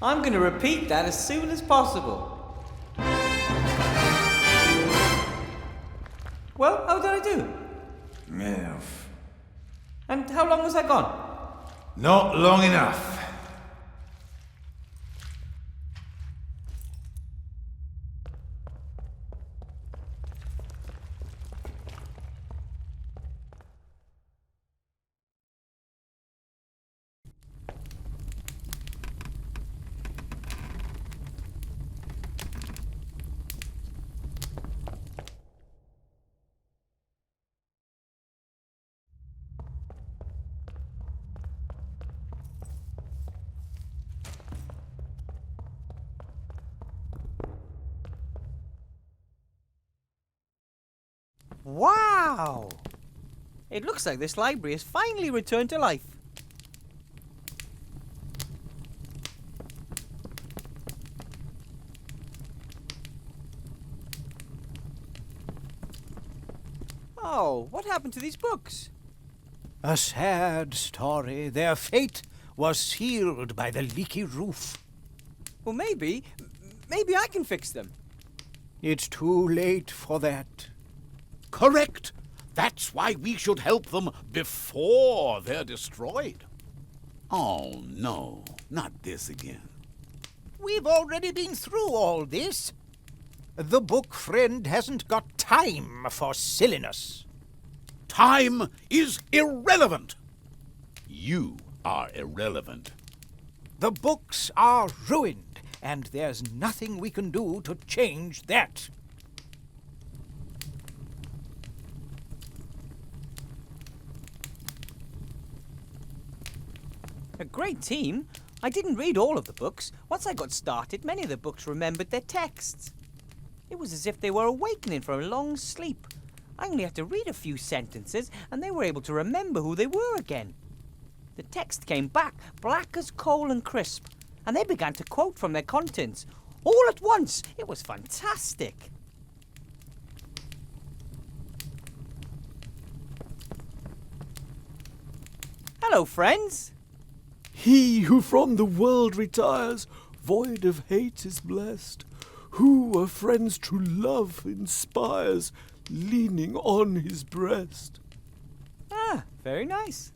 I'm going to repeat that as soon as possible. Well, how did I do? Enough. And how long was I gone? Not long enough. Wow! It looks like this library has finally returned to life. Oh, what happened to these books? A sad story. Their fate was sealed by the leaky roof. Well, maybe I can fix them. It's too late for that. Correct. That's why we should help them before they're destroyed. Oh, no, not this again. We've already been through all this. The book friend hasn't got time for silliness. Time is irrelevant. You are irrelevant. The books are ruined, and there's nothing we can do to change that. A great team. I didn't read all of the books. Once I got started, many of the books remembered their texts. It was as if they were awakening from a long sleep. I only had to read a few sentences, and they were able to remember who they were again. The text came back, black as coal and crisp, and they began to quote from their contents. All at once. It was fantastic. Hello, friends. He who from the world retires, void of hate is blessed. Who a friend's true love inspires, leaning on his breast. Ah, very nice.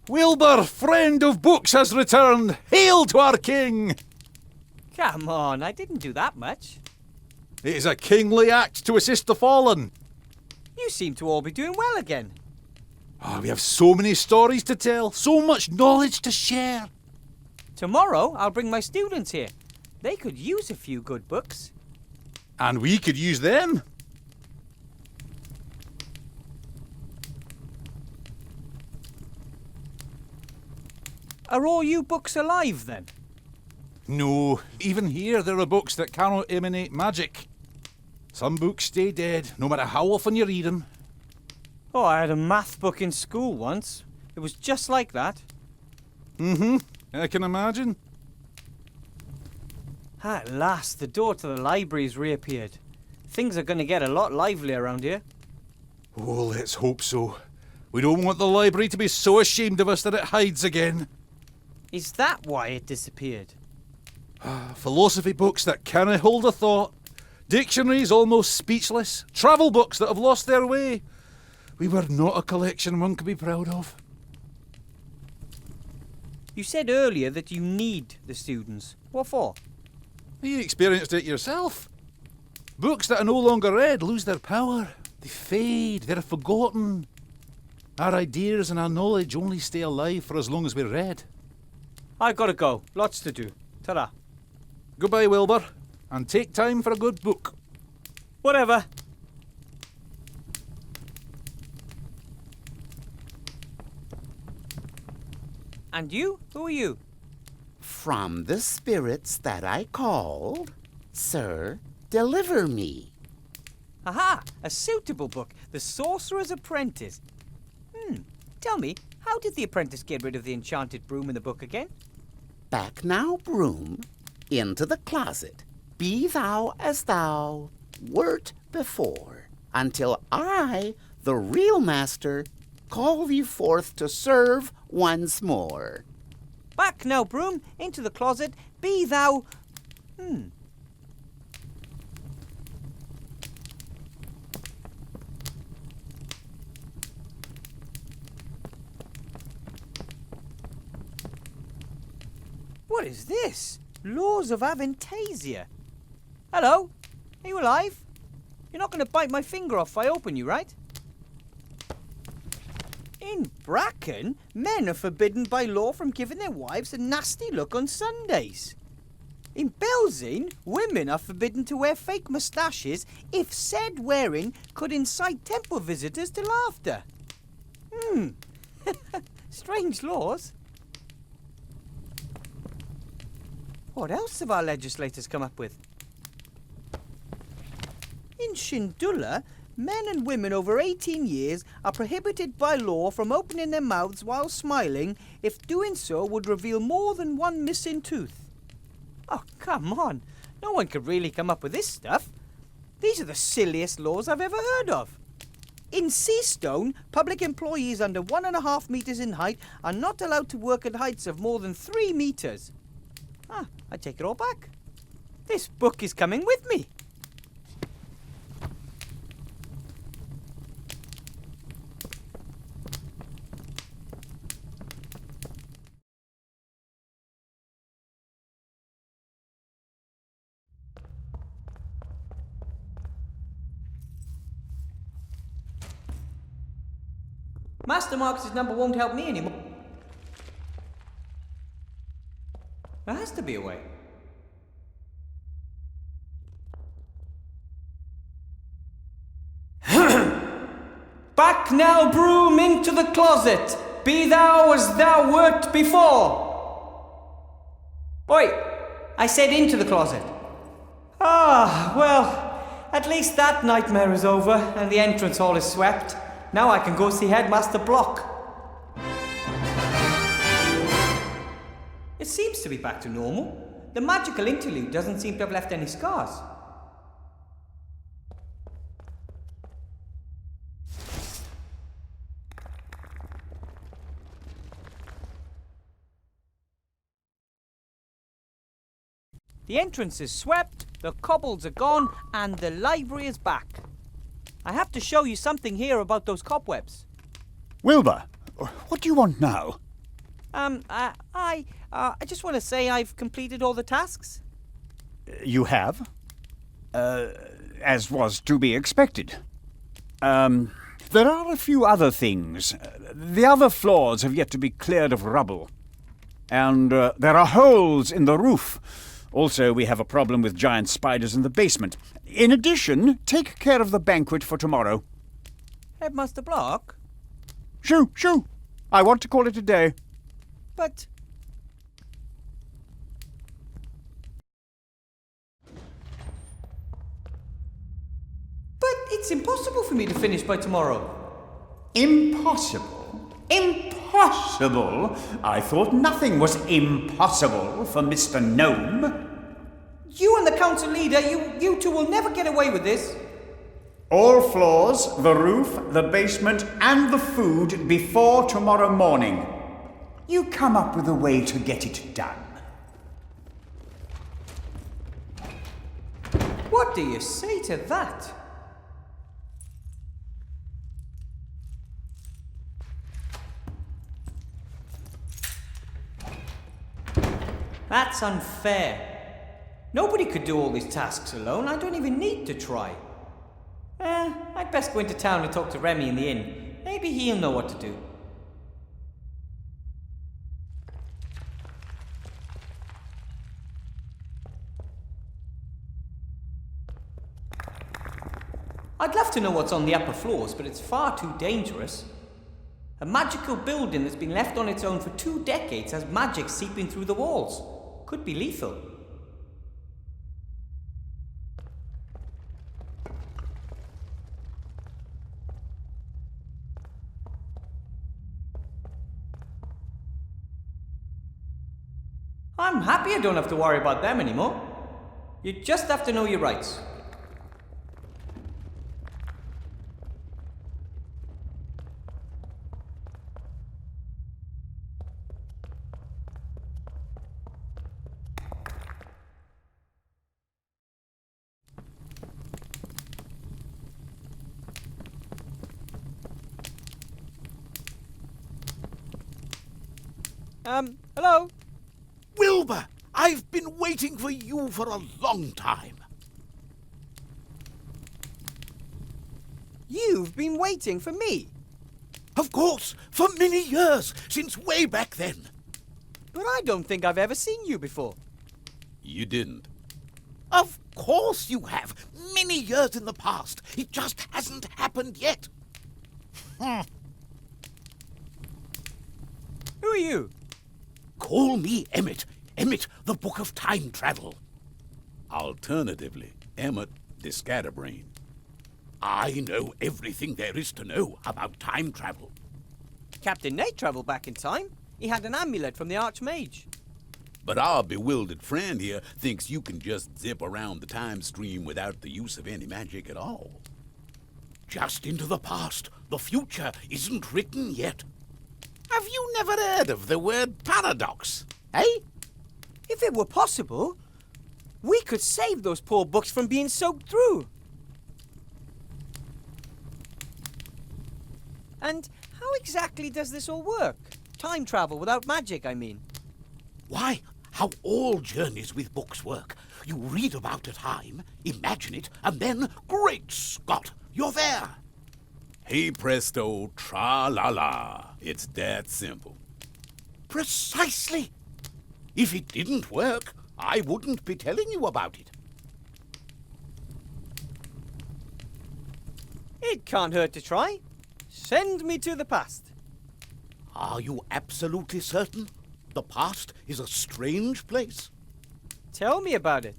Wilbur, friend of books, has returned. Hail to our king! Come on, I didn't do that much. It is a kingly act to assist the fallen. You seem to all be doing well again. We have so many stories to tell, so much knowledge to share. Tomorrow, I'll bring my students here. They could use a few good books. And we could use them. Are all you books alive, then? No, even here there are books that cannot emanate magic. Some books stay dead, no matter how often you read them. Oh, I had a math book in school once. It was just like that. I can imagine. At last, the door to the library's reappeared. Things are going to get a lot livelier around here. Oh, let's hope so. We don't want the library to be so ashamed of us that it hides again. Is that why it disappeared? Philosophy books that canna hold a thought. Dictionaries almost speechless. Travel books that have lost their way. We were not a collection one could be proud of. You said earlier that you need the students. What for? You experienced it yourself. Books that are no longer read lose their power. They fade. They're forgotten. Our ideas and our knowledge only stay alive for as long as we're read. I gotta go. Lots to do. Ta-da. Goodbye, Wilbur. And take time for a good book. Whatever. And you? Who are you? From the spirits that I called, sir, deliver me. Aha! A suitable book. The Sorcerer's Apprentice. Tell me, how did the apprentice get rid of the enchanted broom in the book again? Back now, broom, into the closet. Be thou as thou wert before, until I, the real master, call thee forth to serve once more. Bye, Back now, broom, into the closet. Be thou... What is this? Laws of Avantasia. Hello? Are you alive? You're not going to bite my finger off if I open you, right? In Bracken, men are forbidden by law from giving their wives a nasty look on Sundays. In Belzane, women are forbidden to wear fake moustaches if said wearing could incite temple visitors to laughter. Strange laws. What else have our legislators come up with? In Shindula, men and women over 18 years are prohibited by law from opening their mouths while smiling if doing so would reveal more than one missing tooth. Oh, come on. No one could really come up with this stuff. These are the silliest laws I've ever heard of. In Seastone, public employees under 1.5 meters in height are not allowed to work at heights of more than 3 meters. I take it all back. This book is coming with me. Master Marcus's number won't help me anymore. There has to be a way. Back now, broom, into the closet. Be thou as thou wert before. Oi, I said into the closet. Well, at least that nightmare is over and the entrance hall is swept. Now I can go see Headmaster Block. It seems to be back to normal. The magical interlude doesn't seem to have left any scars. The entrance is swept, the cobbles are gone, and the library is back. I have to show you something here about those cobwebs. Wilbur, what do you want now? I just want to say I've completed all the tasks. You have? As was to be expected. There are a few other things. The other floors have yet to be cleared of rubble. And there are holes in the roof. Also, we have a problem with giant spiders in the basement. In addition, take care of the banquet for tomorrow. Headmaster Block? Shoo, shoo! I want to call it a day. But... it's impossible for me to finish by tomorrow. Impossible? Impossible? I thought nothing was impossible for Mr. Gnome. You and the council leader, you two will never get away with this. All floors, the roof, the basement, and the food before tomorrow morning. You come up with a way to get it done. What do you say to that? That's unfair. Nobody could do all these tasks alone. I don't even need to try. I'd best go into town and talk to Remy in the inn. Maybe he'll know what to do. I'd love to know what's on the upper floors, but it's far too dangerous. A magical building that's been left on its own for 2 decades has magic seeping through the walls. Could be lethal. I'm happy I don't have to worry about them anymore. You just have to know your rights. Hello? Wilbur, I've been waiting for you for a long time. You've been waiting for me. Of course, for many years, since way back then. But I don't think I've ever seen you before. You didn't. Of course you have. Many years in the past. It just hasn't happened yet. Who are you? Call me Emmett. Emmett, the Book of Time Travel. Alternatively, Emmett, the Scatterbrain. I know everything there is to know about time travel. Captain Nate travelled back in time. He had an amulet from the Archmage. But our bewildered friend here thinks you can just zip around the time stream without the use of any magic at all. Just into the past. The future isn't written yet. Have you never heard of the word paradox, eh? If it were possible, we could save those poor books from being soaked through. And how exactly does this all work? Time travel without magic, I mean. Why, how all journeys with books work. You read about a time, imagine it, and then, great Scott, you're there. Hey presto, tra-la-la. It's that simple. Precisely. If it didn't work, I wouldn't be telling you about it. It can't hurt to try. Send me to the past. Are you absolutely certain? The past is a strange place. Tell me about it.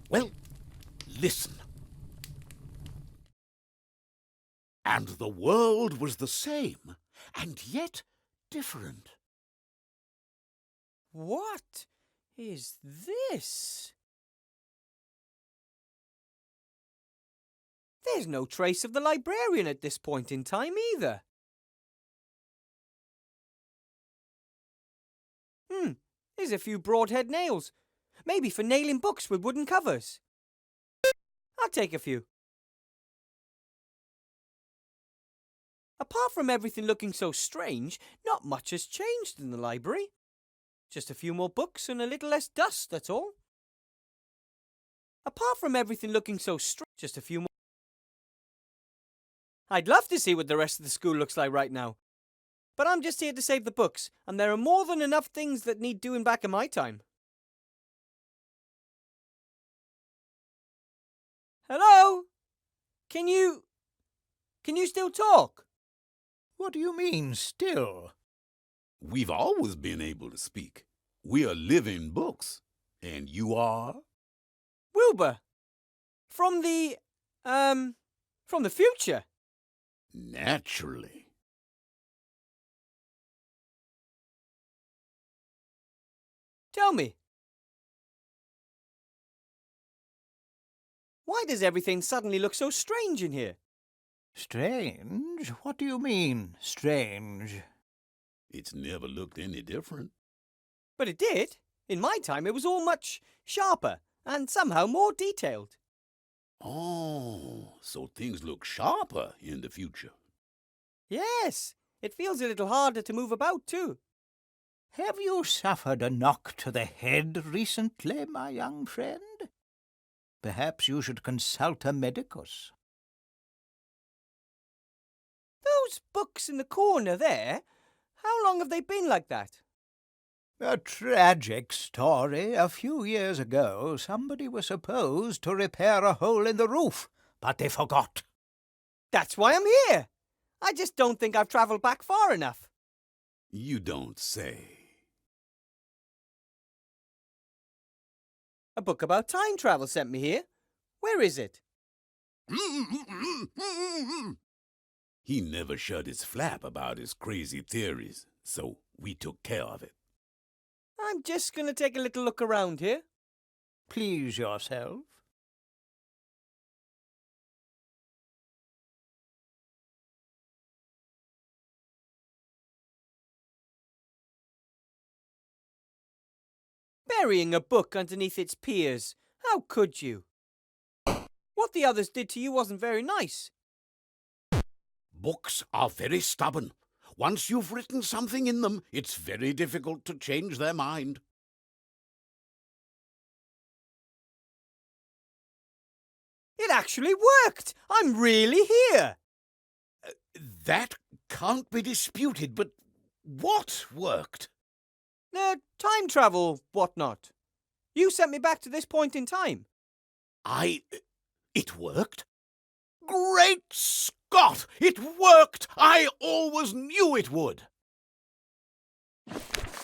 Well, listen. And the world was the same, and yet different. What is this? There's no trace of the librarian at this point in time either. Here's a few broadhead nails. Maybe for nailing books with wooden covers. I'll take a few. Apart from everything looking so strange, not much has changed in the library. Just a few more books and a little less dust, that's all. Apart from everything looking so strange, just a few more. I'd love to see what the rest of the school looks like right now. But I'm just here to save the books, and there are more than enough things that need doing back in my time. Hello? Can you still talk? What do you mean, still? We've always been able to speak. We are living books. And you are? Wilbur. From the future. Naturally. Tell me. Why does everything suddenly look so strange in here? Strange? What do you mean, strange? It's never looked any different. But it did. In my time, it was all much sharper and somehow more detailed. Oh, so things look sharper in the future. Yes, it feels a little harder to move about too. Have you suffered a knock to the head recently, my young friend? Perhaps you should consult a medicus. Those books in the corner there, how long have they been like that? A tragic story. A few years ago, somebody was supposed to repair a hole in the roof, but they forgot. That's why I'm here. I just don't think I've travelled back far enough. You don't say. A book about time travel sent me here. Where is it? He never shut his flap about his crazy theories, so we took care of it. I'm just going to take a little look around here. Please yourself. Burying a book underneath its peers. How could you? What the others did to you wasn't very nice. Books are very stubborn. Once you've written something in them, it's very difficult to change their mind. It actually worked! I'm really here! That can't be disputed, but what worked? Time travel, whatnot. You sent me back to this point in time. It worked? Great Scott! It worked! I always knew it would!